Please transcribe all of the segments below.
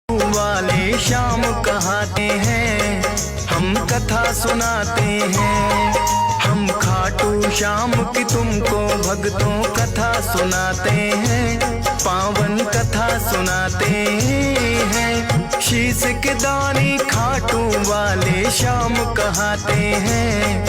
वाले शाम कहाते हैं, हम कथा सुनाते हैं। हम खाटू श्याम की तुमको भक्तों कथा सुनाते हैं, पावन कथा सुनाते हैं। शीश के दानी खाटू वाले शाम कहाते हैं,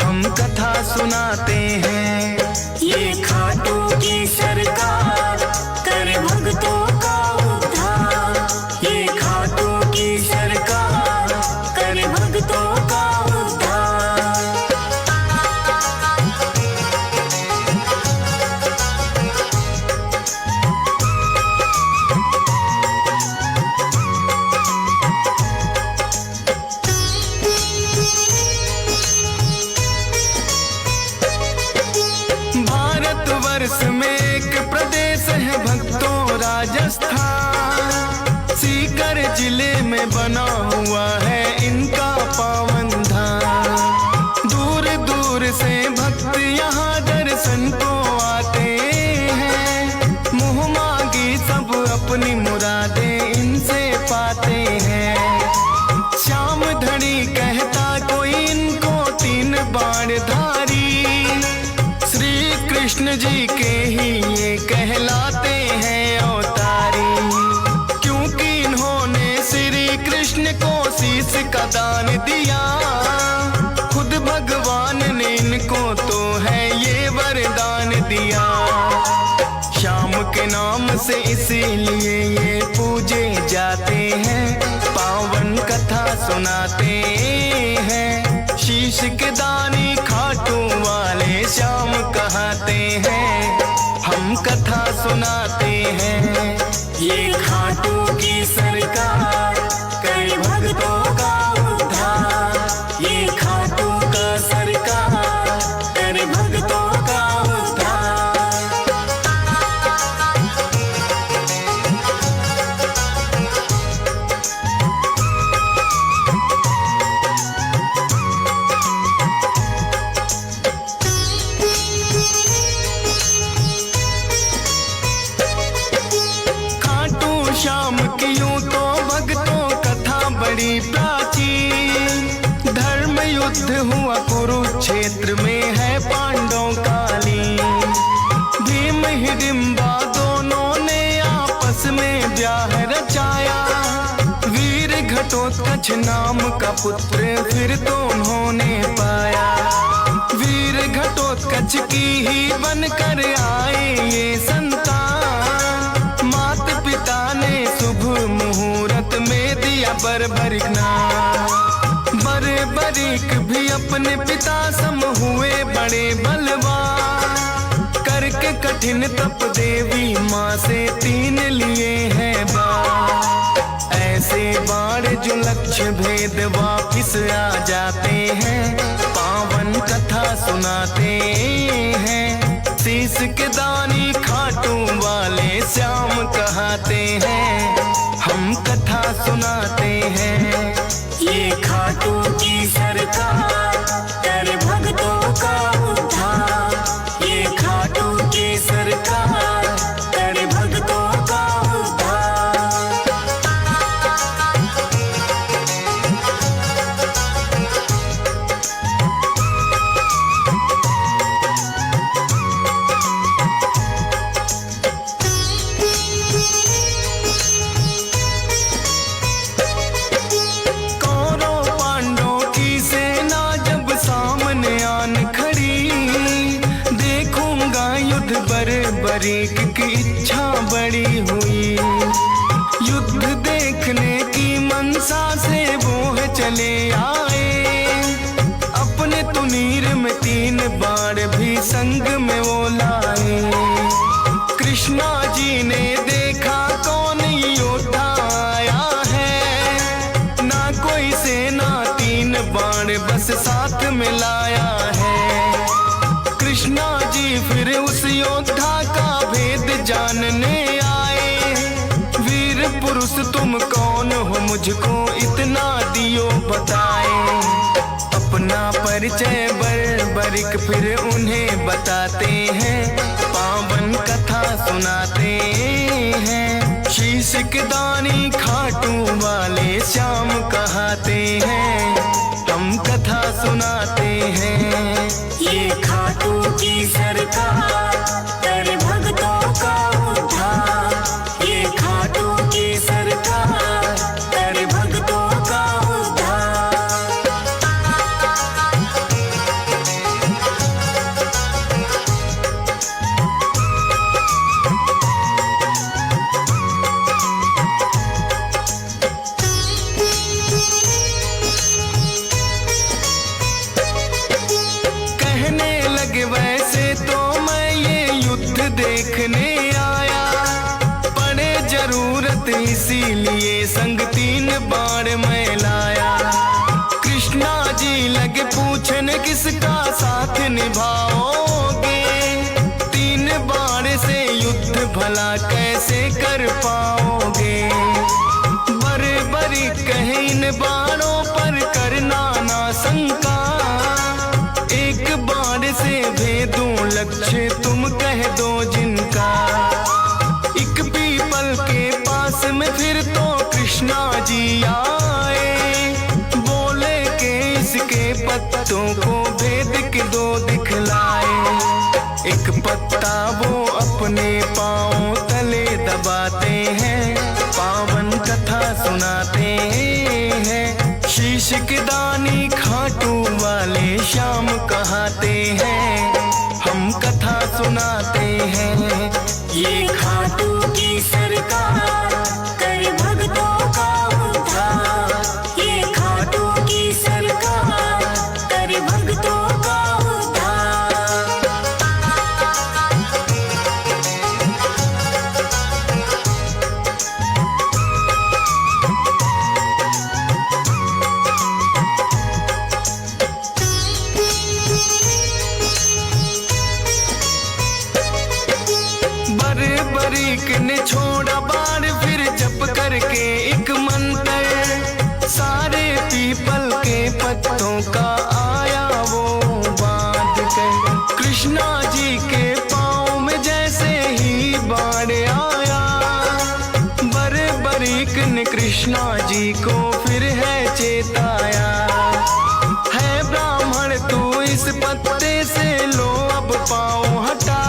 हम कथा सुनाते हैं। ये खाटू की सरकार कर भक्तों का उद्धार, ये खाटू की सरकार कर भक्तों का उद्धार। भारतवर्ष में एक प्रदेश है भक्तों राजस्थान, सीकर जिले में बना हुआ है इनका पावन धाम। दूर दूर से भक्त यहाँ दर्शन को आते हैं, मुँह मांगी सब अपनी मुरादें इनसे पाते हैं। श्याम धनी कहता कोई इनको तीन बाण धारी, श्री कृष्ण जी के ही ये कहलाते हैं अवतारी। क्योंकि इन्होंने श्री कृष्ण को शीश का दान दिया, खुद भगवान ने इनको तो है ये वरदान दिया। श्याम के नाम से इसीलिए ये पूजे जाते हैं, पावन कथा सुनाते हैं। शीश के दानी खाटू वाले श्याम कहाते हैं, हम कथा सुनाते हैं। ये खाटू की सरकार कर भक्तों का उद्धार, ये खाटू का सरकार कर भक्तों का उद्धार। श्याम की यूं तो भक्तों कथा बड़ी प्राचीन, धर्म युद्ध हुआ कुरुक्षेत्र में है पांडवों कालीन। भीम हिडिंबा दोनों ने आपस में ब्याह रचाया, वीर घटोत्कच नाम का पुत्र फिर तो उन्होंने पाया। वीर घटोत्कच की ही बनकर आए ये संतान, माता पिता ने शुभ मुहूर्त में दिया बर्बरिक नाम। बर्बरिक भी अपने पिता सम हुए बड़े बलवान, करके कठिन तप देवी माँ से तीन लिए हैं बाण। ऐसे बाण जो लक्ष्य भेद वापिस आ जाते हैं, पावन कथा सुनाते हैं। शीश के दानी खाटू वाले श्याम कहाते हैं, हम कथा सुनाते हैं। ये खाटू की सरकार कर भक्तों का उद्धार, ये खाटू की सरकार कर भक्तों का उद्धार। बर्बरिक की इच्छा बड़ी हुई, युद्ध देखने की मनसा से वो चले आए। अपने तुनीर में तीन बाण भी संग में वो लाए। कृष्णा जी ने देखा कौन योद्धा आया है, ना कोई सेना तीन बाण बस साथ में लाया है। कृष्णा जी फिर उस योद्धा का भेद जानने आए। वीर पुरुष तुम कौन हो मुझको इतना दियो बताए। अपना परिचय बर्बरिक फिर उन्हें बताते हैं, पावन कथा सुनाते हैं। शीश शीश के दानी खाटू वाले श्याम कहाते हैं, हम कथा सुनाते हैं। ये खाटू की सरकार कर भक्तों का उद्धार, ये खाटू की सरकार कर भक्तों का उद्धार। वैसे तो मैं ये युद्ध देखने आया, पड़े जरूरत इसीलिए संग 3 बाण मैं लाया। कृष्णा जी लगे पूछने किसका साथ निभाओगे, 3 बाण से युद्ध भला कैसे कर पाओगे। बरी कहे इन बाणों पर करना ना शंका, एक बाण से भेदूं लक्ष्य तुम कह दो जिनका। एक पीपल के पास में फिर तो कृष्णा जी आए, बोले के इसके पत्तों को भेद के 2 दिखलाए। एक पत्ता वो अपने पांव तले दबाते हैं, पावन कथा सुनाते हैं। शीश के दानी खाटू वाले श्याम कहाते हैं, हम कथा सुनाते हैं। ये खाटू की सरकार कर भक्तों का उद्धार, ये खाटू की सरकार कर भक्तों का उद्धार। बरीक ने छोड़ा बाण फिर जप करके एक मंत्र, सारे पीपल के पत्तों का आया वो बांध कर। कृष्णा जी के पाँव में जैसे ही बाण आया, बरीक ने कृष्णा जी को फिर है चेताया। है ब्राह्मण तू इस पत्ते से लो अब पाँव हटा,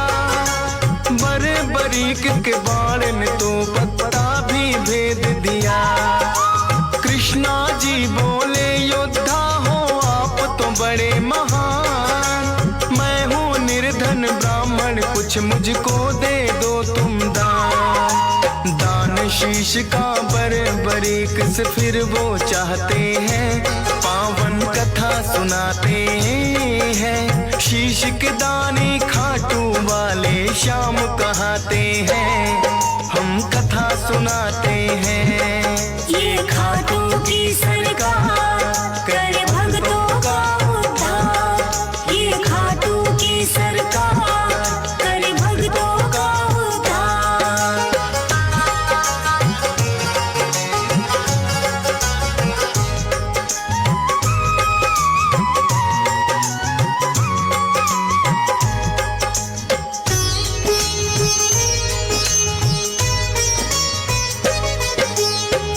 बरीक के बाण ने तो पत्ता भी भेद दिया। कृष्णा जी बोले योद्धा हो आप तो बड़े महान, मैं हूँ निर्धन ब्राह्मण कुछ मुझको दे दो तुम दान। दान शीश का बरीक से फिर वो चाहते हैं, पावन कथा सुनाते हैं। शीश के दानी खाटू वाले श्याम कहाते हैं, हम कथा सुनाते हैं। ये खाटू की सरकार कर भक्तों का उद्धार, ये खाटू की सरकार कर भक्तों का उद्धार।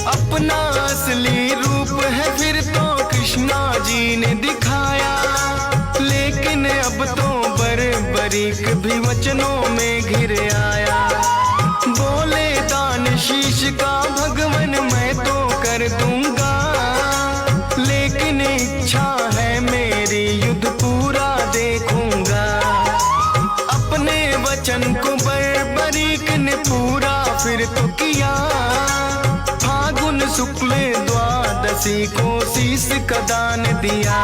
अपना असली रूप है फिर तो कृष्णा जी ने दिखाया, लेकिन अब तो बरीक भी वचनों में घिर आया। बोले दान शीश का भगवन मैं तो कर दूंगा, लेकिन इच्छा है मेरी युद्ध पूरा देखूंगा। अपने वचन को बरीक ने पूरा फिर तो किया, फागुन शुक्ल द्वादशी को शीश का दान दिया।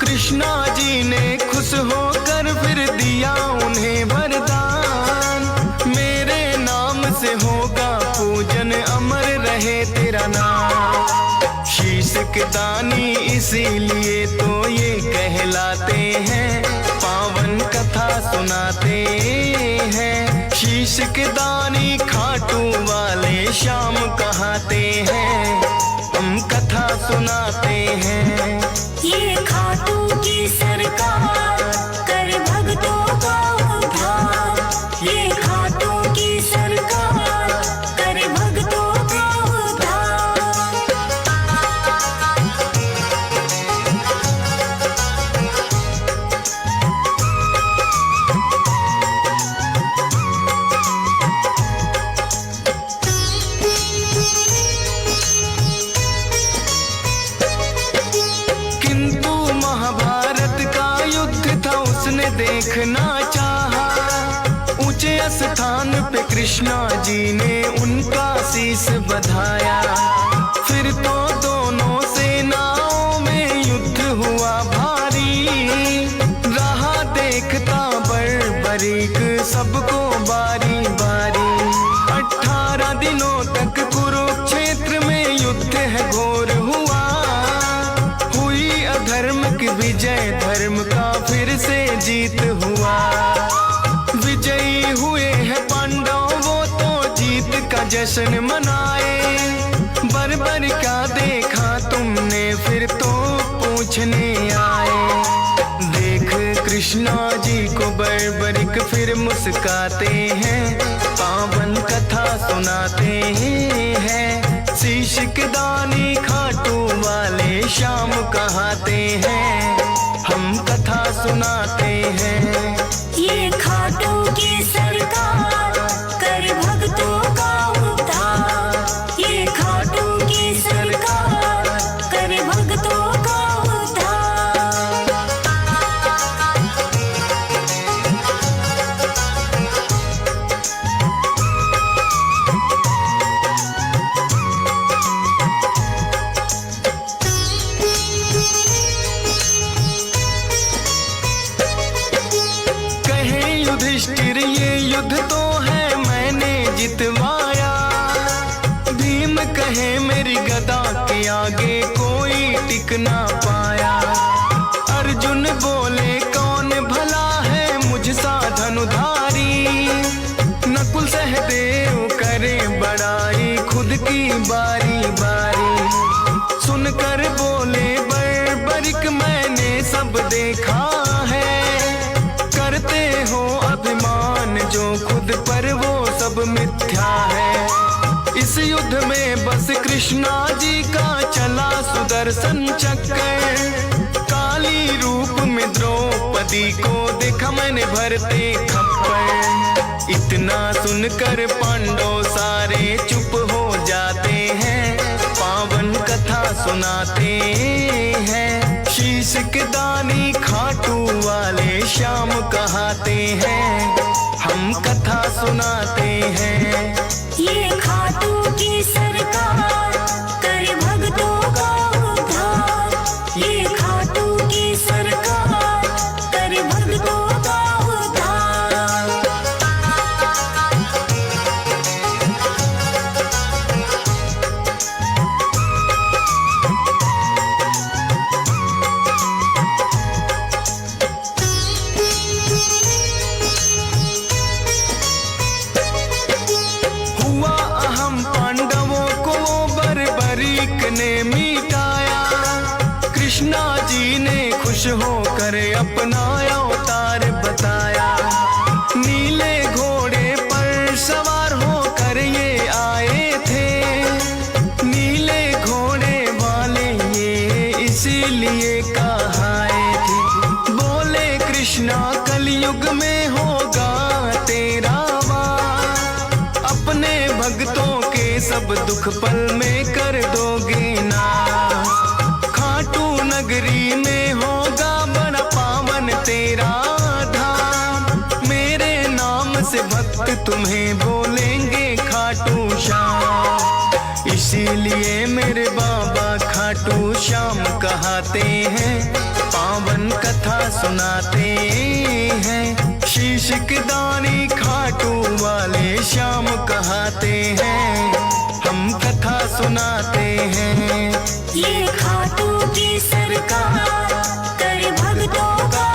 कृष्णा जी ने खुश होकर फिर दिया उन्हें वरदान, मेरे नाम से होगा पूजन अमर रहे तेरा नाम। शीश के दानी इसीलिए तो ये कहलाते हैं, पावन कथा सुनाते हैं। शीश के दानी खाटू वाले श्याम कहाते हैं, हम कथा सुनाते हैं। ये खाटू की सरकार कर भक्तों का उद्धार, ये खाटू की सरकार कर देखना चाहा। ऊंचे स्थान पे कृष्णा जी ने उनका शीश बधाया। फिर तो दोनों सेनाओं में युद्ध हुआ भारी। रहा देखता बर्बरीक सबको बारी बारी। 18 दिनों तक कुरुक्षेत्र में युद्ध है घोर हुआ। हुई अधर्म की विजय, धर्म का फिर से जीत हुआ। विजयी हुए हैं पांडव, वो तो जीत का जश्न मनाए। बर्बर क्या देखा तुमने, फिर तो पूछने आए। देख कृष्णा जी को बर्बरिक फिर मुस्काते हैं। पावन कथा सुनाते हैं। शीश के दानी खाटू वाले श्याम कहाते हैं। हम कथा सुनाते हैं। ये खाटू की सरकार कर भक्तों का उद्धार। ये खाटू की सरकार कर भक्तों का उद्धार। कहे युधिष्ठिर ये युद्ध तो है मैंने जितवाया। भीम कहे मेरी गदा के आगे कोई टिक ना पाया। अर्जुन बोले कौन भला है मुझसा धनुधारी। नकुल सहदेव करे बड़ाई खुद की बारी बारी। सुनकर बोले बर्बरिक मैंने सब देखा है। करते हो अभिमान जो खुद पर वो सब मिथ्या है। इस युद्ध में बस कृष्णा जी का चला सुदर्शन चक्कर। काली रूप में द्रौपदी को देखा मैंने भरते खप्पर। इतना सुनकर पांडव सारे चुप हो जाते हैं। पावन कथा सुनाते हैं। शीश के दानी खाटू वाले श्याम कहाते हैं। हम कथा सुनाते हैं। ये खाटू की सरकार कर भक्तों का उद्धार। ये खाटू की सरकार कर भक्तों का उद्धार। हुआ अहम पांडवों को बर्बरीक ने मिटाया। कृष्णा जी ने खुश होकर अपना अवतार बताया। नीले घोड़े पर सवार होकर ये आए थे। नीले घोड़े वाले ये इसीलिए कहाए थे। बोले कृष्णा कलयुग में होगा तेरा वार। अपने भक्तों के सब दुख पल में कर दोगे नाश। खाटू नगरी में होगा बड़ा पावन तेरा धाम। मेरे नाम से भक्त तुम्हें बोलेंगे खाटू श्याम। इसीलिए मेरे बाबा खाटू श्याम कहाते हैं। पावन कथा सुनाते हैं। शीश के दानी खाटू वाले श्याम कहाते हैं। हम कथा सुनाते हैं। ये खाटू की सरकार कर भक्तों का